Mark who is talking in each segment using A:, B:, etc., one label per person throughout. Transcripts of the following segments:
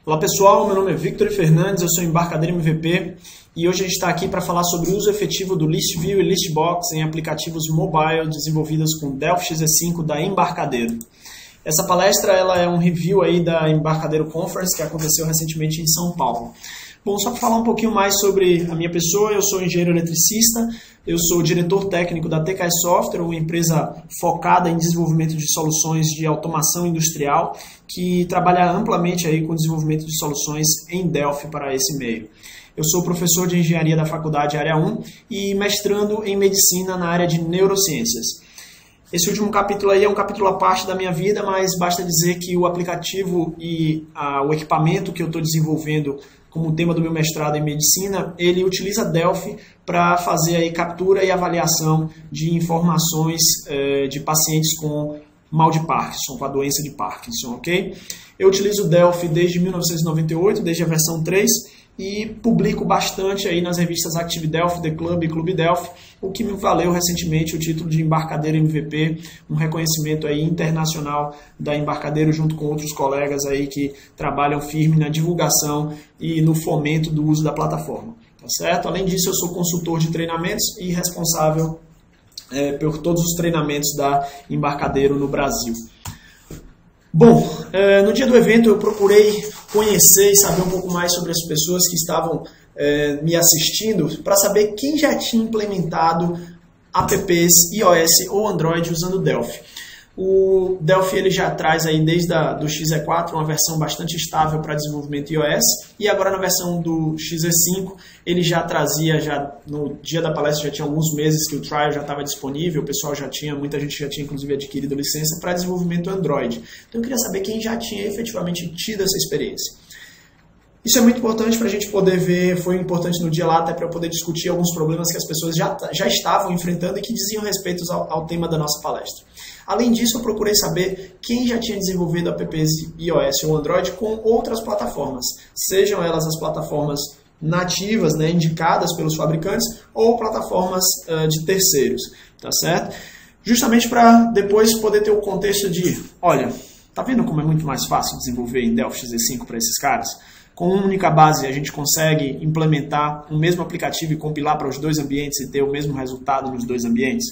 A: Olá pessoal, meu nome é Victor Fernandes, eu sou embarcadeiro MVP e hoje a gente está aqui para falar sobre o uso efetivo do ListView e ListBox em aplicativos mobile desenvolvidos com Delphi XE5 da Embarcadeiro. Essa palestra ela é um review aí da Embarcadeiro Conference que aconteceu recentemente em São Paulo. Bom, só para falar um pouquinho mais sobre a minha pessoa, eu sou engenheiro eletricista, eu sou diretor técnico da TKS Software, uma empresa focada em desenvolvimento de soluções de automação industrial, que trabalha amplamente aí com o desenvolvimento de soluções em Delphi para esse meio. Eu sou professor de engenharia da faculdade Área 1 e mestrando em medicina na área de neurociências. Esse último capítulo aí é um capítulo à parte da minha vida, mas basta dizer que o aplicativo e o equipamento que eu estou desenvolvendo como tema do meu mestrado em medicina, ele utiliza Delphi para fazer aí captura e avaliação de informações de pacientes com mal de Parkinson, com a doença de Parkinson, ok? Eu utilizo Delphi desde 1998, desde a versão 3, e publico bastante aí nas revistas Active Delphi, The Club e Clube Delphi, o que me valeu recentemente o título de Embarcadeiro MVP, um reconhecimento aí internacional da Embarcadeiro junto com outros colegas aí que trabalham firme na divulgação e no fomento do uso da plataforma, tá certo? Além disso, eu sou consultor de treinamentos e responsável por todos os treinamentos da Embarcadeiro no Brasil. Bom, no dia do evento eu procurei conhecer e saber um pouco mais sobre as pessoas que estavam me assistindo para saber quem já tinha implementado apps iOS ou Android usando Delphi. O Delphi ele já traz aí desde do XE4 uma versão bastante estável para desenvolvimento iOS e agora na versão do XE5 ele já trazia, no dia da palestra já tinha alguns meses que o trial já estava disponível, o pessoal muita gente já tinha inclusive adquirido licença para desenvolvimento Android. Então eu queria saber quem já tinha efetivamente tido essa experiência. Isso é muito importante para a gente poder ver, foi importante no dia lá até para eu poder discutir alguns problemas que as pessoas já estavam enfrentando e que diziam respeito ao tema da nossa palestra. Além disso, eu procurei saber quem já tinha desenvolvido apps iOS ou Android com outras plataformas, sejam elas as plataformas nativas, indicadas pelos fabricantes, ou plataformas de terceiros, tá certo? Justamente para depois poder ter o contexto de, olha, tá vendo como é muito mais fácil desenvolver em Delphi XE5 para esses caras? Com uma única base a gente consegue implementar o mesmo aplicativo e compilar para os dois ambientes e ter o mesmo resultado nos dois ambientes.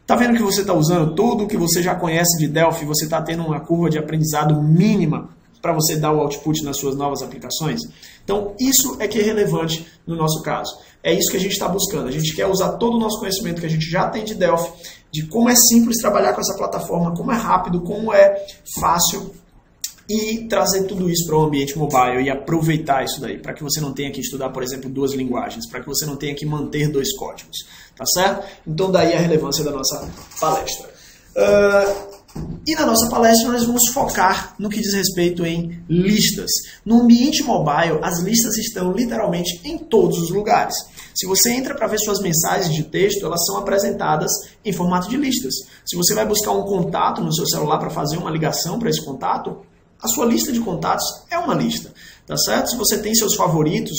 A: Está vendo que você está usando tudo o que você já conhece de Delphi, você está tendo uma curva de aprendizado mínima para você dar o output nas suas novas aplicações? Então, isso é que é relevante no nosso caso. É isso que a gente está buscando. A gente quer usar todo o nosso conhecimento que a gente já tem de Delphi, de como é simples trabalhar com essa plataforma, como é rápido, como é fácil, e trazer tudo isso para o ambiente mobile e aproveitar isso daí, para que você não tenha que estudar, por exemplo, duas linguagens, para que você não tenha que manter dois códigos, tá certo? Então daí a relevância da nossa palestra. E na nossa palestra nós vamos focar no que diz respeito em listas. No ambiente mobile, as listas estão literalmente em todos os lugares. Se você entra para ver suas mensagens de texto, elas são apresentadas em formato de listas. Se você vai buscar um contato no seu celular para fazer uma ligação para esse contato, a sua lista de contatos é uma lista, tá certo? Se você tem seus favoritos,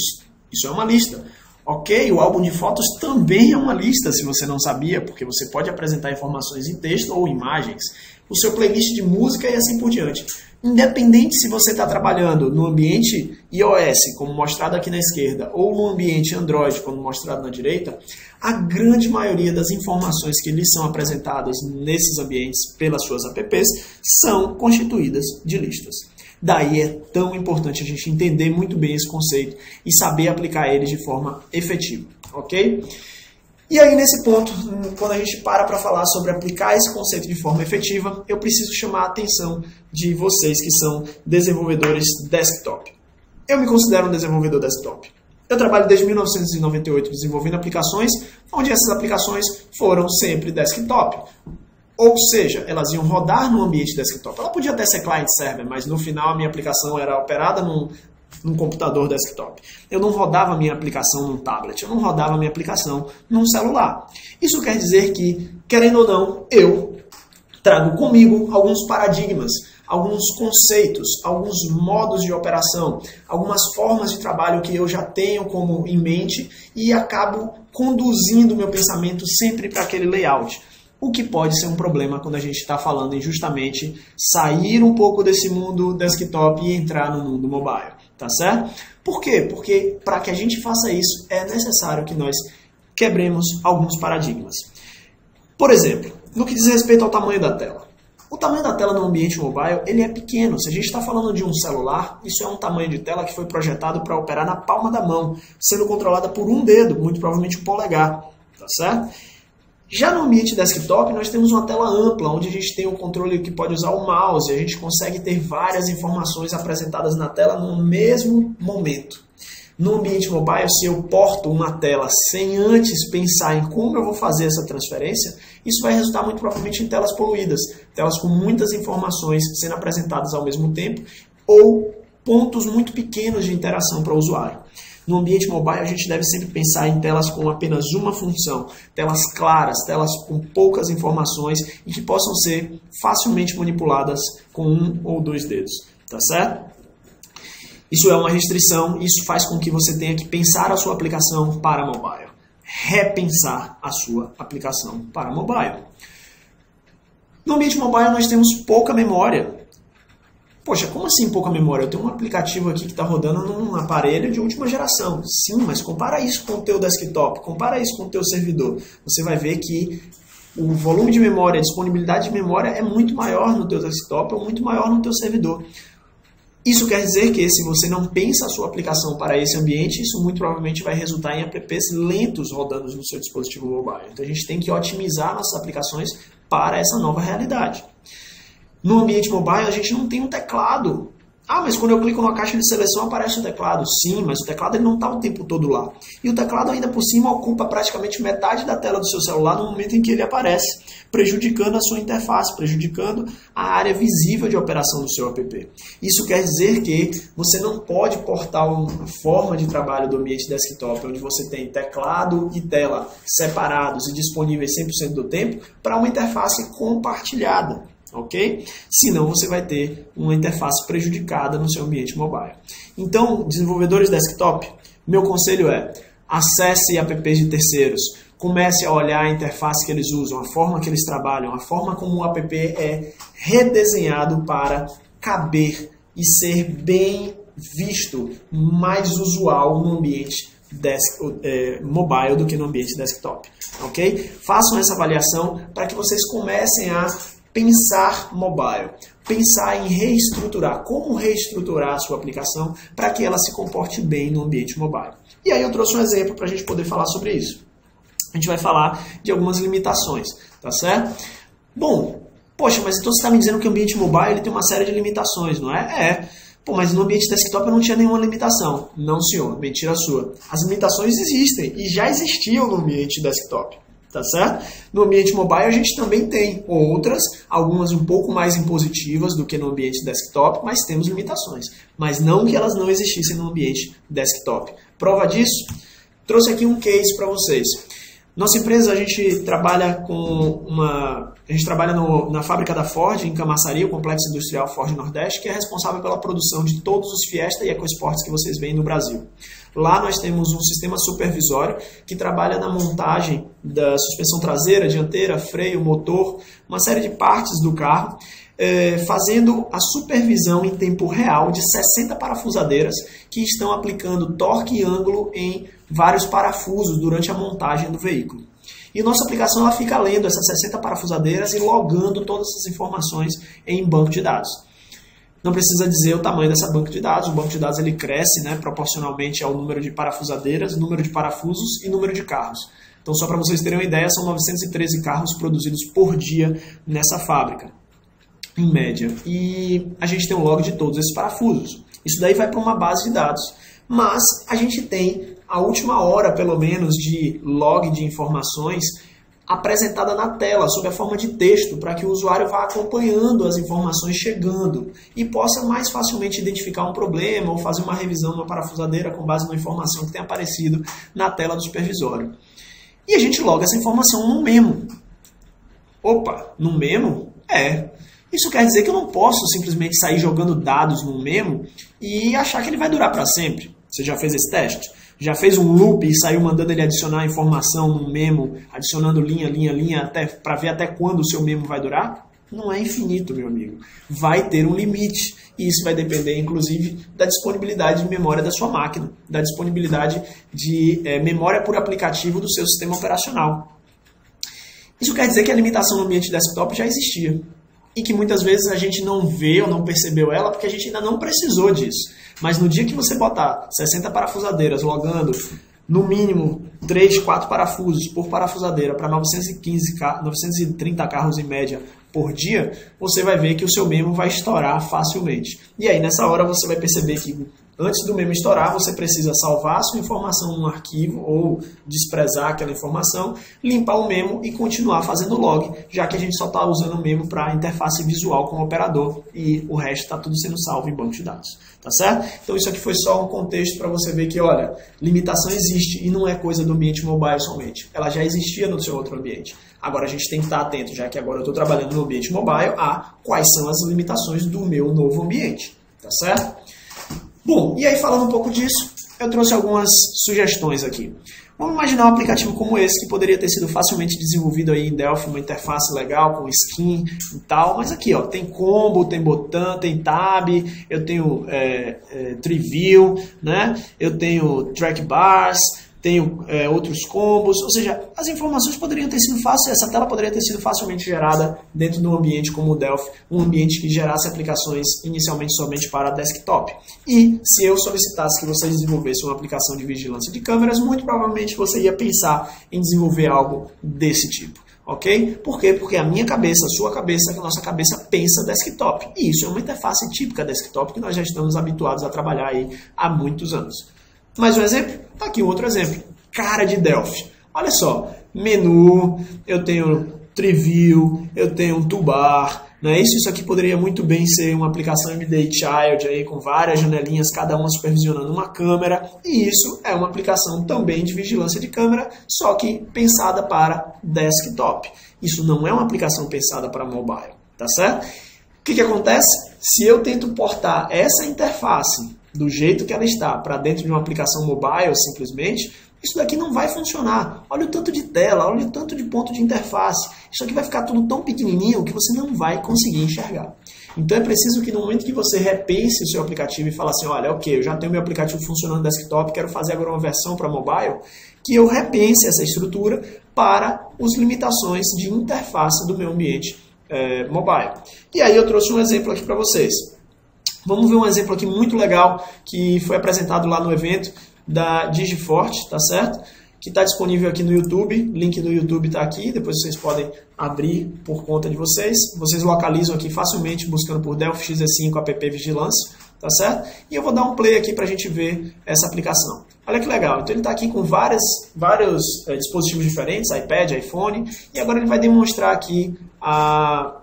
A: isso é uma lista. Ok, o álbum de fotos também é uma lista, se você não sabia, porque você pode apresentar informações em texto ou imagens. O seu playlist de música e assim por diante. Independente se você está trabalhando no ambiente iOS, como mostrado aqui na esquerda, ou no ambiente Android, como mostrado na direita, a grande maioria das informações que lhes são apresentadas nesses ambientes pelas suas apps são constituídas de listas. Daí é tão importante a gente entender muito bem esse conceito e saber aplicar ele de forma efetiva, ok? E aí, nesse ponto, quando a gente para falar sobre aplicar esse conceito de forma efetiva, eu preciso chamar a atenção de vocês que são desenvolvedores desktop. Eu me considero um desenvolvedor desktop. Eu trabalho desde 1998 desenvolvendo aplicações, onde essas aplicações foram sempre desktop. Ou seja, elas iam rodar no ambiente desktop. Ela podia até ser client-server, mas no final a minha aplicação era operada num computador desktop. Eu não rodava a minha aplicação num tablet, eu não rodava a minha aplicação num celular. Isso quer dizer que, querendo ou não, eu trago comigo alguns paradigmas, alguns conceitos, alguns modos de operação, algumas formas de trabalho que eu já tenho como em mente e acabo conduzindo o meu pensamento sempre para aquele layout. o que pode ser um problema quando a gente está falando em justamente sair um pouco desse mundo desktop e entrar no mundo mobile, tá certo? Por quê? Porque para que a gente faça isso é necessário que nós quebremos alguns paradigmas. Por exemplo, no que diz respeito ao tamanho da tela. O tamanho da tela no ambiente mobile ele é pequeno. Se a gente está falando de um celular, isso é um tamanho de tela que foi projetado para operar na palma da mão, sendo controlada por um dedo, muito provavelmente um polegar, tá certo? Já no ambiente desktop, nós temos uma tela ampla, onde a gente tem um controle que pode usar o mouse, a gente consegue ter várias informações apresentadas na tela no mesmo momento. No ambiente mobile, se eu porto uma tela sem antes pensar em como eu vou fazer essa transferência, isso vai resultar muito provavelmente em telas poluídas, telas com muitas informações sendo apresentadas ao mesmo tempo ou pontos muito pequenos de interação para o usuário. No ambiente mobile, a gente deve sempre pensar em telas com apenas uma função, telas claras, telas com poucas informações e que possam ser facilmente manipuladas com um ou dois dedos, tá certo? Isso é uma restrição, isso faz com que você tenha que pensar a sua aplicação para mobile. Repensar a sua aplicação para mobile. No ambiente mobile nós temos pouca memória. Poxa, como assim pouca memória? Eu tenho um aplicativo aqui que está rodando num aparelho de última geração. Sim, mas compara isso com o teu desktop, compara isso com o teu servidor. Você vai ver que o volume de memória, a disponibilidade de memória é muito maior no teu desktop ou muito maior no teu servidor. Isso quer dizer que se você não pensa a sua aplicação para esse ambiente, isso muito provavelmente vai resultar em apps lentos rodando no seu dispositivo mobile. Então a gente tem que otimizar nossas aplicações para essa nova realidade. No ambiente mobile a gente não tem um teclado. Ah, mas quando eu clico na caixa de seleção aparece o teclado. Sim, mas o teclado ele não está o tempo todo lá. E o teclado ainda por cima ocupa praticamente metade da tela do seu celular no momento em que ele aparece, prejudicando a sua interface, prejudicando a área visível de operação do seu app. Isso quer dizer que você não pode portar uma forma de trabalho do ambiente desktop, onde você tem teclado e tela separados e disponíveis 100% do tempo, para uma interface compartilhada. Ok? Senão você vai ter uma interface prejudicada no seu ambiente mobile. Então, desenvolvedores desktop, meu conselho é: acesse apps de terceiros, comece a olhar a interface que eles usam, a forma que eles trabalham, a forma como o app é redesenhado para caber e ser bem visto, mais usual no ambiente mobile do que no ambiente desktop. Ok? Façam essa avaliação para que vocês comecem a pensar mobile, pensar em reestruturar, como reestruturar a sua aplicação para que ela se comporte bem no ambiente mobile. E aí eu trouxe um exemplo para a gente poder falar sobre isso. A gente vai falar de algumas limitações, tá certo? Bom, poxa, mas então você está me dizendo que o ambiente mobile ele tem uma série de limitações, não é? Pô, mas no ambiente desktop eu não tinha nenhuma limitação. Não, senhor, mentira sua. As limitações existem e já existiam no ambiente desktop. Tá certo? No ambiente mobile a gente também tem outras, algumas um pouco mais impositivas do que no ambiente desktop, mas temos limitações. Mas não que elas não existissem no ambiente desktop. Prova disso? Trouxe aqui um case para vocês. Nossa empresa, a gente trabalha na fábrica da Ford, em Camaçari, o Complexo Industrial Ford Nordeste, que é responsável pela produção de todos os Fiesta e EcoSports que vocês veem no Brasil. Lá nós temos um sistema supervisório que trabalha na montagem da suspensão traseira, dianteira, freio, motor, uma série de partes do carro, fazendo a supervisão em tempo real de 60 parafusadeiras que estão aplicando torque e ângulo em vários parafusos durante a montagem do veículo. E nossa aplicação ela fica lendo essas 60 parafusadeiras e logando todas essas informações em banco de dados. Não precisa dizer o tamanho dessa banco de dados. O banco de dados ele cresce, né, proporcionalmente ao número de parafusadeiras, número de parafusos e número de carros. Então, só para vocês terem uma ideia, são 913 carros produzidos por dia nessa fábrica, em média. E a gente tem um log de todos esses parafusos. Isso daí vai para uma base de dados. Mas a gente tem a última hora, pelo menos, de log de informações apresentada na tela, sob a forma de texto, para que o usuário vá acompanhando as informações chegando e possa mais facilmente identificar um problema ou fazer uma revisão numa parafusadeira com base na informação que tem aparecido na tela do supervisório. E a gente loga essa informação num memo. Opa, num memo? Isso quer dizer que eu não posso simplesmente sair jogando dados num memo e achar que ele vai durar para sempre. Você já fez esse teste? Já fez um loop e saiu mandando ele adicionar informação no memo, adicionando linha, para ver até quando o seu memo vai durar? Não é infinito, meu amigo. Vai ter um limite. E isso vai depender, inclusive, da disponibilidade de memória da sua máquina, da disponibilidade de memória por aplicativo do seu sistema operacional. Isso quer dizer que a limitação no ambiente desktop já existia. E que muitas vezes a gente não vê ou não percebeu ela porque a gente ainda não precisou disso. Mas no dia que você botar 60 parafusadeiras logando no mínimo 3, 4 parafusos por parafusadeira para 930 carros em média por dia, você vai ver que o seu memo vai estourar facilmente. E aí nessa hora você vai perceber que antes do memo estourar, você precisa salvar a sua informação num arquivo ou desprezar aquela informação, limpar o memo e continuar fazendo log, já que a gente só está usando o memo para interface visual com o operador e o resto está tudo sendo salvo em banco de dados. Tá certo? Então isso aqui foi só um contexto para você ver que, olha, limitação existe e não é coisa do ambiente mobile somente. Ela já existia no seu outro ambiente. Agora a gente tem que estar atento, já que agora eu estou trabalhando no ambiente mobile, a quais são as limitações do meu novo ambiente. Tá certo? Bom, e aí falando um pouco disso, eu trouxe algumas sugestões aqui. Vamos imaginar um aplicativo como esse, que poderia ter sido facilmente desenvolvido aí em Delphi, uma interface legal, com skin e tal, mas aqui ó, tem combo, tem botão, tem tab, eu tenho tree view, né? Eu tenho track bars, tenho outros combos, ou seja, as informações poderiam ter sido fáceis, essa tela poderia ter sido facilmente gerada dentro de um ambiente como o Delphi, um ambiente que gerasse aplicações inicialmente somente para desktop. E se eu solicitasse que você desenvolvesse uma aplicação de vigilância de câmeras, muito provavelmente você ia pensar em desenvolver algo desse tipo. Ok? Por quê? Porque a minha cabeça, a sua cabeça, a nossa cabeça pensa desktop. E isso é uma interface típica desktop que nós já estamos habituados a trabalhar aí há muitos anos. Mais um exemplo? Tá aqui um outro exemplo. Cara de Delphi. Olha só, menu, eu tenho tree view, eu tenho um toolbar, não é isso? Isso aqui poderia muito bem ser uma aplicação MD Child aí, com várias janelinhas, cada uma supervisionando uma câmera, e isso é uma aplicação também de vigilância de câmera, só que pensada para desktop. Isso não é uma aplicação pensada para mobile, tá certo? O que acontece? Se eu tento portar essa interface do jeito que ela está para dentro de uma aplicação mobile, simplesmente, isso daqui não vai funcionar. Olha o tanto de tela, olha o tanto de ponto de interface. Isso aqui vai ficar tudo tão pequenininho que você não vai conseguir enxergar. Então é preciso que no momento que você repense o seu aplicativo e fala assim, olha, ok, eu já tenho meu aplicativo funcionando no desktop, quero fazer agora uma versão para mobile, que eu repense essa estrutura para as limitações de interface do meu ambiente mobile. E aí eu trouxe um exemplo aqui para vocês. Vamos ver um exemplo aqui muito legal que foi apresentado lá no evento da Digiforte, tá certo? Que está disponível aqui no YouTube, link no YouTube está aqui, depois vocês podem abrir por conta de vocês. Vocês localizam aqui facilmente buscando por Delphi XE5 app Vigilância, tá certo? E eu vou dar um play aqui para a gente ver essa aplicação. Olha que legal, então ele está aqui com vários dispositivos diferentes, iPad, iPhone, e agora ele vai demonstrar aqui a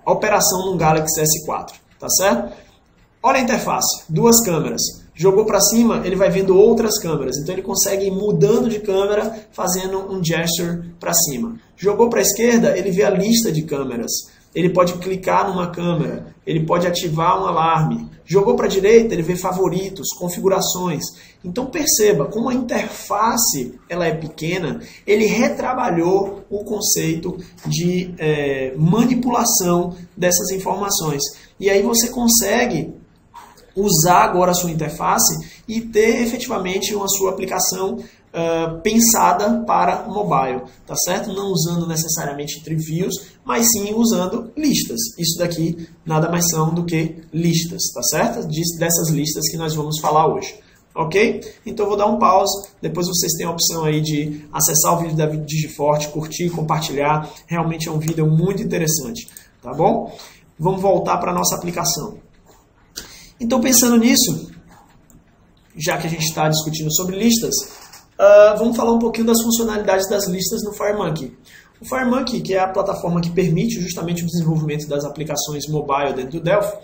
A: operação no Galaxy S4, tá certo? Olha a interface, duas câmeras. Jogou para cima, ele vai vendo outras câmeras. Então ele consegue ir mudando de câmera, fazendo um gesture para cima. Jogou para a esquerda, ele vê a lista de câmeras. Ele pode clicar numa câmera, ele pode ativar um alarme. Jogou para a direita, ele vê favoritos, configurações. Então perceba, como a interface ela é pequena, ele retrabalhou o conceito de manipulação dessas informações. E aí você consegue usar agora a sua interface e ter efetivamente uma sua aplicação pensada para mobile, tá certo? Não usando necessariamente tree views, mas sim usando listas. Isso daqui nada mais são do que listas, tá certo? Dessas listas que nós vamos falar hoje. Ok? Então eu vou dar um pause, depois vocês têm a opção aí de acessar o vídeo da Digiforte, curtir, compartilhar. Realmente é um vídeo muito interessante, tá bom? Vamos voltar para a nossa aplicação. Então, pensando nisso, já que a gente está discutindo sobre listas, vamos falar um pouquinho das funcionalidades das listas no FireMonkey. O FireMonkey, que é a plataforma que permite justamente o desenvolvimento das aplicações mobile dentro do Delphi,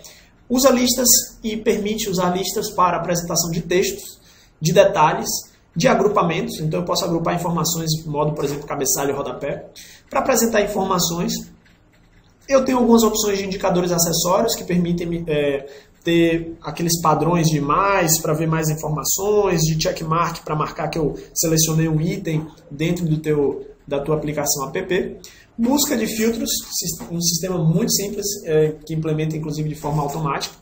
A: usa listas e permite usar listas para apresentação de textos, de detalhes, de agrupamentos. Então, eu posso agrupar informações de modo, por exemplo, cabeçalho e rodapé. Para apresentar informações, eu tenho algumas opções de indicadores acessórios que permitem ter aqueles padrões de mais para ver mais informações, de checkmark para marcar que eu selecionei um item dentro da tua aplicação app. Busca de filtros, um sistema muito simples, que implementa inclusive de forma automática.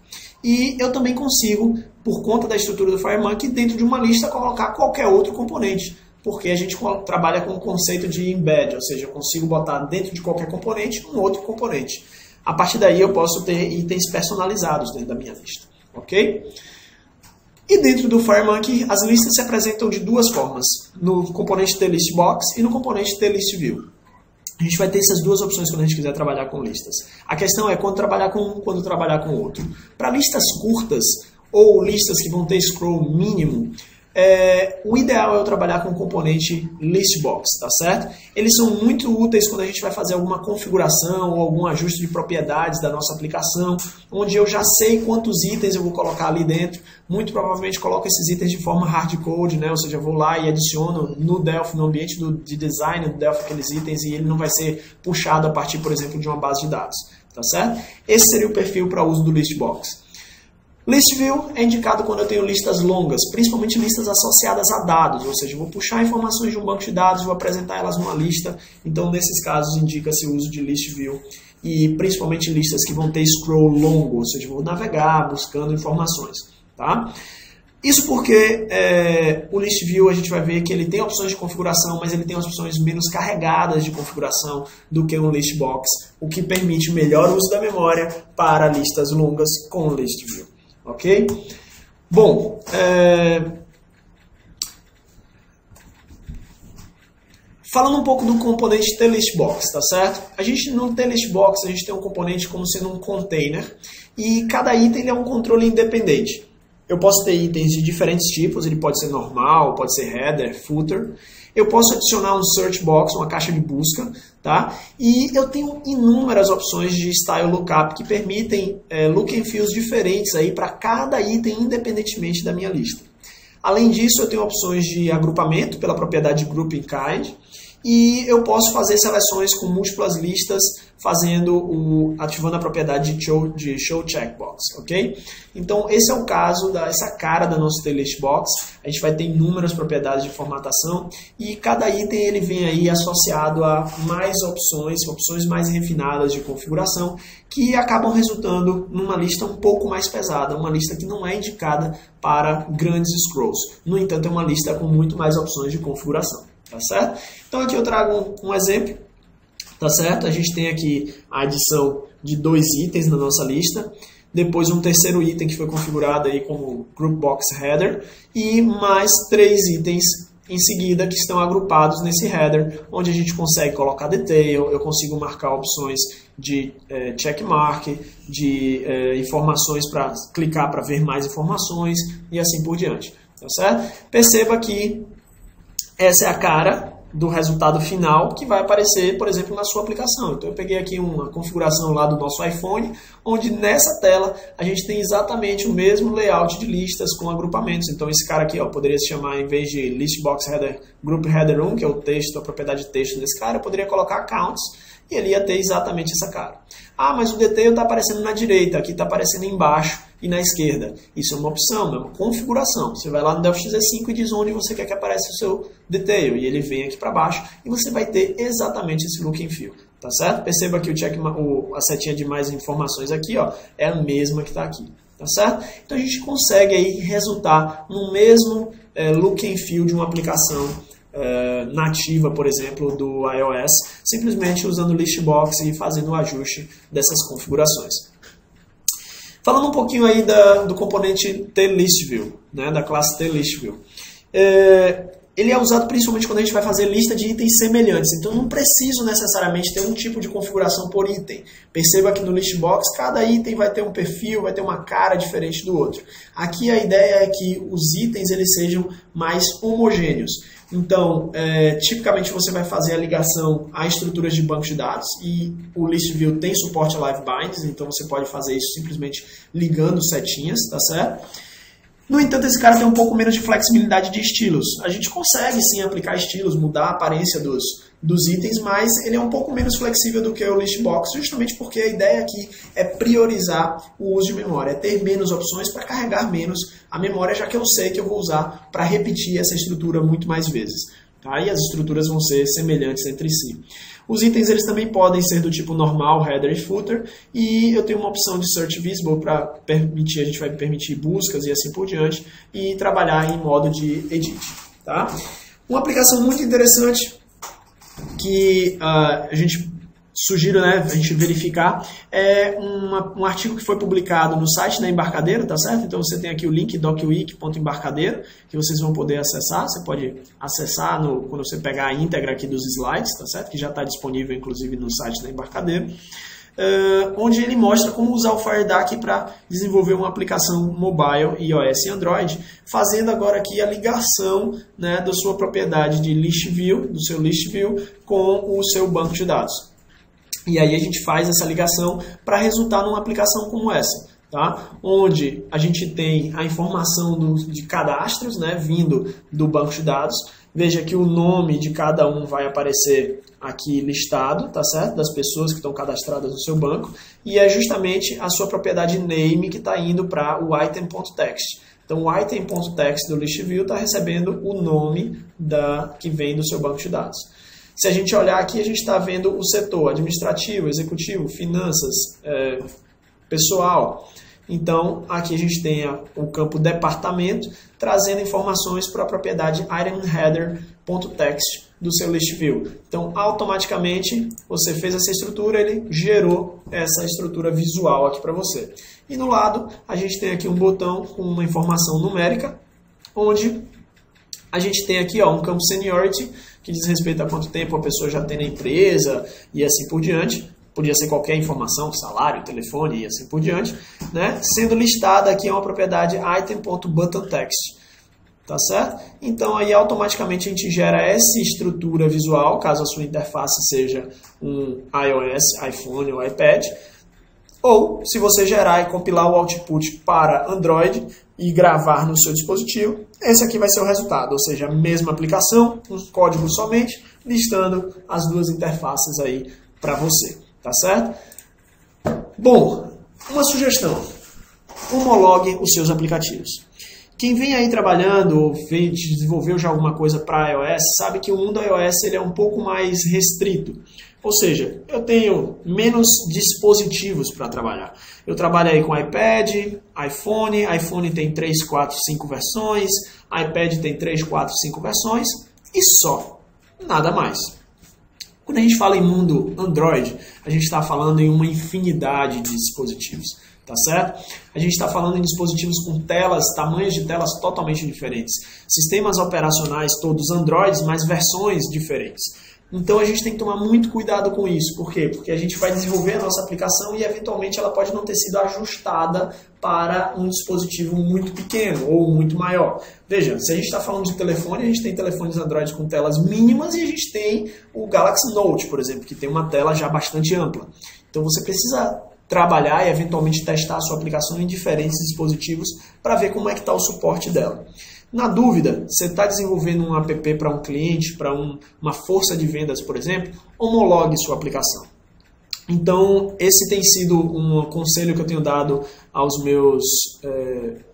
A: E eu também consigo, por conta da estrutura do FireMonkey, dentro de uma lista colocar qualquer outro componente, porque a gente trabalha com o conceito de embed, ou seja, eu consigo botar dentro de qualquer componente um outro componente. A partir daí eu posso ter itens personalizados dentro da minha lista, ok? E dentro do FireMonkey, as listas se apresentam de duas formas, no componente TListBox e no componente TListView. A gente vai ter essas duas opções quando a gente quiser trabalhar com listas. A questão é quando trabalhar com um, quando trabalhar com outro. Para listas curtas ou listas que vão ter scroll mínimo, o ideal é eu trabalhar com o componente ListBox, tá certo? Eles são muito úteis quando a gente vai fazer alguma configuração ou algum ajuste de propriedades da nossa aplicação, onde eu já sei quantos itens eu vou colocar ali dentro. Muito provavelmente coloco esses itens de forma hardcode, né? Ou seja, eu vou lá e adiciono no Delphi, no ambiente de design do Delphi, aqueles itens, e ele não vai ser puxado a partir, por exemplo, de uma base de dados, tá certo? Esse seria o perfil para uso do ListBox. ListView é indicado quando eu tenho listas longas, principalmente listas associadas a dados, ou seja, eu vou puxar informações de um banco de dados e vou apresentar elas numa lista. Então, nesses casos, indica-se o uso de ListView e principalmente listas que vão ter scroll longo, ou seja, eu vou navegar buscando informações. Tá? Isso porque o ListView a gente vai ver que ele tem opções de configuração, mas ele tem opções menos carregadas de configuração do que o ListBox, o que permite melhor uso da memória para listas longas com o ListView. Ok? Bom, falando um pouco do componente TListBox, tá certo? A gente no TListBox a gente tem um componente como sendo um container e cada item é um controle independente. Eu posso ter itens de diferentes tipos, ele pode ser normal, pode ser header, footer. Eu posso adicionar um search box, uma caixa de busca, tá? E eu tenho inúmeras opções de style lookup que permitem look and feels diferentes aí para cada item independentemente da minha lista. Além disso, eu tenho opções de agrupamento pela propriedade group in kind e eu posso fazer seleções com múltiplas listas ativando a propriedade de show checkbox, ok? Então, esse é o caso essa cara da nossa TListBox. A gente vai ter inúmeras propriedades de formatação e cada item ele vem aí associado a mais opções mais refinadas de configuração que acabam resultando numa lista um pouco mais pesada, uma lista que não é indicada para grandes scrolls. No entanto, é uma lista com muito mais opções de configuração, tá certo? Então, aqui eu trago um exemplo. Tá certo? A gente tem aqui a adição de 2 itens na nossa lista, depois um terceiro item que foi configurado aí como Groupbox Header e mais 3 itens em seguida que estão agrupados nesse header, onde a gente consegue colocar detail, eu consigo marcar opções de checkmark, de informações para clicar para ver mais informações e assim por diante. Tá certo? Perceba que essa é a cara do resultado final que vai aparecer, por exemplo, na sua aplicação. Então eu peguei aqui uma configuração lá do nosso iPhone, onde nessa tela a gente tem exatamente o mesmo layout de listas com agrupamentos. Então esse cara aqui poderia se chamar, em vez de ListBox Header, Group Header 1, que é o texto, a propriedade de texto desse cara, eu poderia colocar Accounts e ele ia ter exatamente essa cara. Ah, mas o detail está aparecendo na direita, aqui está aparecendo embaixo e na esquerda. Isso é uma opção, é uma configuração. Você vai lá no Delphi XE5 e diz onde você quer que apareça o seu detail. E ele vem aqui para baixo e você vai ter exatamente esse look and feel. Tá certo? Perceba que a setinha de mais informações aqui é a mesma que está aqui. Tá certo? Então a gente consegue aí resultar no mesmo look and feel de uma aplicação nativa, por exemplo, do iOS, simplesmente usando o ListBox e fazendo o ajuste dessas configurações. Falando um pouquinho aí do componente TListView, né, da classe TListView. Ele é usado principalmente quando a gente vai fazer lista de itens semelhantes. Então, não preciso necessariamente ter um tipo de configuração por item. Perceba que no ListBox, cada item vai ter um perfil, vai ter uma cara diferente do outro. Aqui a ideia é que os itens eles sejam mais homogêneos. Então, tipicamente você vai fazer a ligação a estruturas de banco de dados e o ListView tem suporte a live binds, então você pode fazer isso simplesmente ligando setinhas, tá certo? No entanto, esse cara tem um pouco menos de flexibilidade de estilos. A gente consegue sim aplicar estilos, mudar a aparência dos itens, mas ele é um pouco menos flexível do que o Listbox, justamente porque a ideia aqui é priorizar o uso de memória, é ter menos opções para carregar menos a memória, já que eu sei que eu vou usar para repetir essa estrutura muito mais vezes. Tá? E as estruturas vão ser semelhantes entre si. Os itens eles também podem ser do tipo normal, header e footer, e eu tenho uma opção de Search Visible para permitir, a gente vai permitir buscas e assim por diante, e trabalhar em modo de edit. Tá? Uma aplicação muito interessante que a gente sugiro, né, a gente verificar, é um artigo que foi publicado no site da Embarcadero, tá certo? Então você tem aqui o link docwiki.embarcadero, que vocês vão poder acessar. Você pode acessar quando você pegar a íntegra aqui dos slides, tá certo? Que já está disponível inclusive no site da Embarcadero. Onde ele mostra como usar o FireDAC para desenvolver uma aplicação mobile, iOS e Android, fazendo agora aqui a ligação, né, da sua propriedade de list view, do seu list view, com o seu banco de dados. E aí a gente faz essa ligação para resultar numa aplicação como essa, tá? Onde a gente tem a informação de cadastros, né, vindo do banco de dados. Veja que o nome de cada um vai aparecer aqui listado, tá certo? Das pessoas que estão cadastradas no seu banco. E é justamente a sua propriedade name que está indo para o item.text. Então o item.text do list view está recebendo o nome que vem do seu banco de dados. Se a gente olhar aqui, a gente está vendo o setor administrativo, executivo, finanças, pessoal. Então, aqui a gente tem o campo departamento, trazendo informações para a propriedade itemHeader.text do seu list view. Então, automaticamente, você fez essa estrutura, ele gerou essa estrutura visual aqui para você. E no lado, a gente tem aqui um botão com uma informação numérica, onde a gente tem aqui um campo Seniority, que diz respeito a quanto tempo a pessoa já tem na empresa e assim por diante. Podia ser qualquer informação, salário, telefone e assim por diante, né? Sendo listada aqui uma propriedade item.buttonText. Tá certo? Então aí automaticamente a gente gera essa estrutura visual, caso a sua interface seja um iOS, iPhone ou iPad. Ou, se você gerar e compilar o output para Android e gravar no seu dispositivo, esse aqui vai ser o resultado, ou seja, a mesma aplicação, um código somente, listando as duas interfaces aí para você, tá certo? Bom, uma sugestão, homologue os seus aplicativos. Quem vem aí trabalhando ou desenvolveu já alguma coisa para iOS, sabe que o mundo iOS ele é um pouco mais restrito. Ou seja, eu tenho menos dispositivos para trabalhar. Eu trabalho aí com iPad, iPhone tem 3, 4, 5 versões, iPad tem 3, 4, 5 versões e só, nada mais. Quando a gente fala em mundo Android, a gente está falando em uma infinidade de dispositivos, tá certo? A gente está falando em dispositivos com tamanhos de telas totalmente diferentes, sistemas operacionais todos Androids, mas versões diferentes. Então a gente tem que tomar muito cuidado com isso. Por quê? Porque a gente vai desenvolver a nossa aplicação e eventualmente ela pode não ter sido ajustada para um dispositivo muito pequeno ou muito maior. Veja, se a gente está falando de telefone, a gente tem telefones Android com telas mínimas e a gente tem o Galaxy Note, por exemplo, que tem uma tela já bastante ampla. Então você precisa trabalhar e eventualmente testar a sua aplicação em diferentes dispositivos para ver como é que está o suporte dela. Na dúvida, você está desenvolvendo um app para um cliente, para uma força de vendas, por exemplo, homologue sua aplicação. Então, esse tem sido um conselho que eu tenho dado aos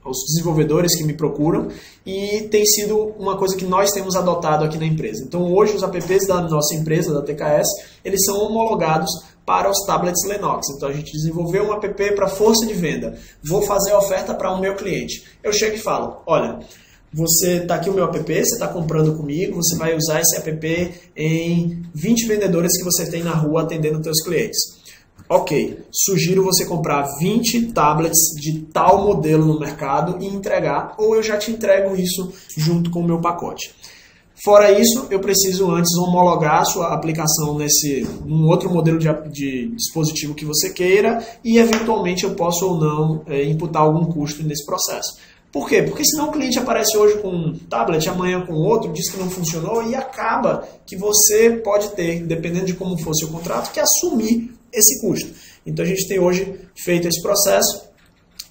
A: aos desenvolvedores que me procuram e tem sido uma coisa que nós temos adotado aqui na empresa. Então, hoje os apps da nossa empresa, da TKS, eles são homologados para os tablets Lennox. Então, a gente desenvolveu um app para força de venda. Vou fazer a oferta para o meu cliente. Eu chego e falo, olha, você está aqui o meu app, você está comprando comigo, você vai usar esse app em 20 vendedores que você tem na rua atendendo os seus clientes. Ok, sugiro você comprar 20 tablets de tal modelo no mercado e entregar, ou eu já te entrego isso junto com o meu pacote. Fora isso, eu preciso antes homologar a sua aplicação num outro modelo de dispositivo que você queira e eventualmente eu posso ou não imputar algum custo nesse processo. Por quê? Porque senão o cliente aparece hoje com um tablet, amanhã com outro, diz que não funcionou e acaba que você pode ter, dependendo de como for seu contrato, que assumir esse custo. Então a gente tem hoje feito esse processo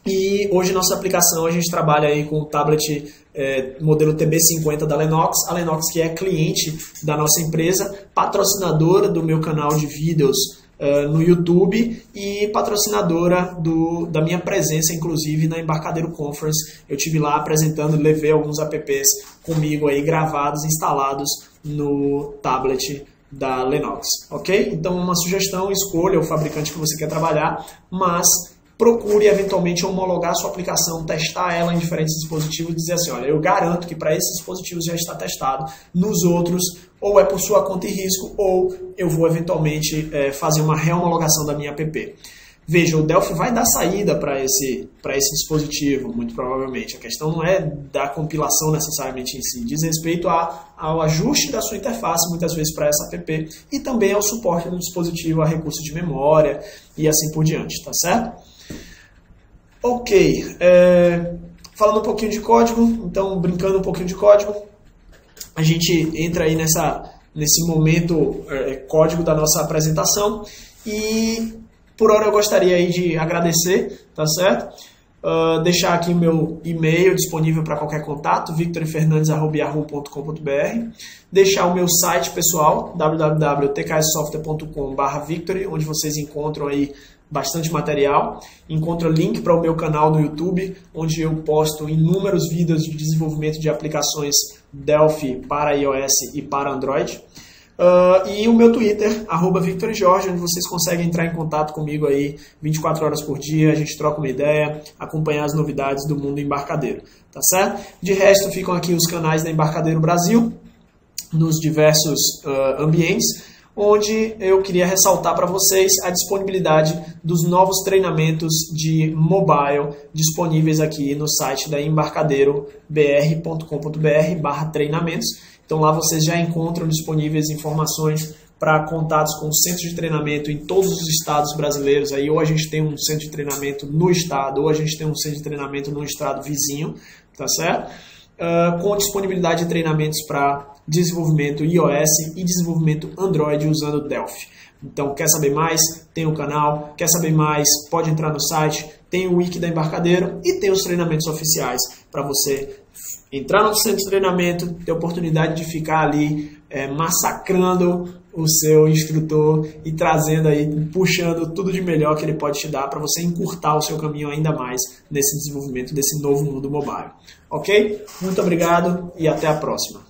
A: E hoje nossa aplicação, a gente trabalha aí com o tablet modelo TB50 da Lennox, a Lennox que é cliente da nossa empresa, patrocinadora do meu canal de vídeos no YouTube e patrocinadora da minha presença, inclusive, na Embarcadero Conference. Eu estive lá apresentando, levei alguns apps comigo aí gravados, instalados no tablet da Lennox, ok? Então, uma sugestão, escolha o fabricante que você quer trabalhar, mas procure eventualmente homologar sua aplicação, testar ela em diferentes dispositivos e dizer assim, olha, eu garanto que para esses dispositivos já está testado, nos outros ou é por sua conta e risco ou eu vou eventualmente fazer uma rehomologação da minha app. Veja, o Delphi vai dar saída para esse dispositivo, muito provavelmente. A questão não é da compilação necessariamente em si, diz respeito ao ajuste da sua interface, muitas vezes para essa app, e também ao suporte do dispositivo a recursos de memória e assim por diante, tá certo? Ok, falando um pouquinho de código, então brincando um pouquinho de código, a gente entra aí nesse momento código da nossa apresentação e por hora eu gostaria aí de agradecer, tá certo? Deixar aqui o meu e-mail disponível para qualquer contato, victorfernandes@yahoo.com.br, deixar o meu site pessoal, www.tksoftware.com/victory, onde vocês encontram aí bastante material, encontra link para o meu canal no YouTube, onde eu posto inúmeros vídeos de desenvolvimento de aplicações Delphi para iOS e para Android. E o meu Twitter, @VictorJorge, onde vocês conseguem entrar em contato comigo aí 24 horas por dia, a gente troca uma ideia, acompanhar as novidades do mundo embarcadeiro, tá certo? De resto, ficam aqui os canais da Embarcadero Brasil, nos diversos ambientes, onde eu queria ressaltar para vocês a disponibilidade dos novos treinamentos de mobile disponíveis aqui no site da embarcaderobr.com.br/treinamentos. Então lá vocês já encontram disponíveis informações para contatos com centros de treinamento em todos os estados brasileiros. Aí, ou a gente tem um centro de treinamento no estado, ou a gente tem um centro de treinamento no estado vizinho, tá certo? Com disponibilidade de treinamentos para desenvolvimento iOS e desenvolvimento Android usando Delphi. Então, quer saber mais? Tem o canal. Quer saber mais? Pode entrar no site. Tem o wiki da Embarcadero e tem os treinamentos oficiais para você entrar no centro de treinamento, ter a oportunidade de ficar ali massacrando o seu instrutor e trazendo aí, puxando tudo de melhor que ele pode te dar para você encurtar o seu caminho ainda mais nesse desenvolvimento desse novo mundo mobile. Ok? Muito obrigado e até a próxima.